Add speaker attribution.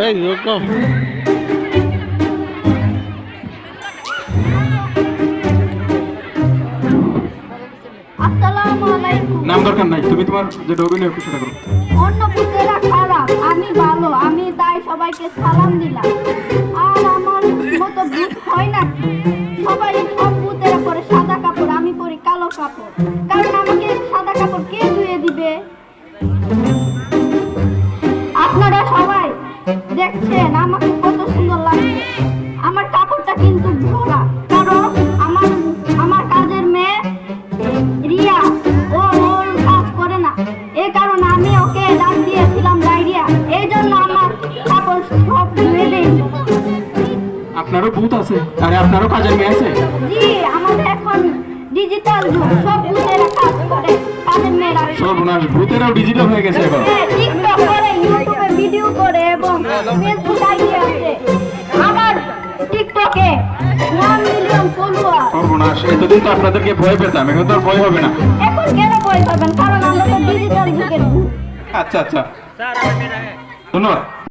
Speaker 1: এই রকম
Speaker 2: নাম দরকার নাই, তুমি তোমার যেটা অভিনয় করছো সেটা করো।
Speaker 3: অন্য পুতেরা খারাপ, আমি ভালো, আমি তাই সবাইকে সালাম দিলাম। আর আমার মতো ভূত হয় না, সবাই সব পুতেরা পরে সাদা কাপড়, আমি পরি কালো কাপড়, কারণ আমাকে সাদা কাপড় কে ধুয়ে দিবে? আপনারা সবাই দেখছেন আমাকে কত সুন্দর লাগছে, আমার কাপড়টা কিন্তু ভরা, কারণ আমার কাজের মেয়ে রিয়া ওর কাজ করে না, এই কারণে আমি ওকে ডাক দিয়েছিলাম ডায়রিয়া, এই জন্য আমার কাপড় সব ধুয়ে দেই।
Speaker 2: আপনারও ভূত আছে? আরে আপনারও কাজের মেয়ে আছে?
Speaker 3: জি, আমাদের এখন ডিজিটাল যুগ, সব ভূতেরা কাজ করে, কাজের মেয়েরা।
Speaker 2: সর্বনাশ, ভূতেরাও ডিজিটাল হয়ে গেছে এখন।
Speaker 3: টিকটক করে, ইউটিউবে ভিডিও করে এবং ফেসবুক আইডি আছে আমার, টিকটকে 1 মিলিয়ন ফলোয়ার।
Speaker 2: সর্বনাশ, এতদিন তো আপনাদেরকে ভয় পেতাম, এখন তো আর ভয় হবে না।
Speaker 3: এখন কেন ভয় পাবেন? কারণ আমরা তো ডিজিটাল যুগের ভূত।
Speaker 2: আচ্ছা আচ্ছা, ধন্যবাদ।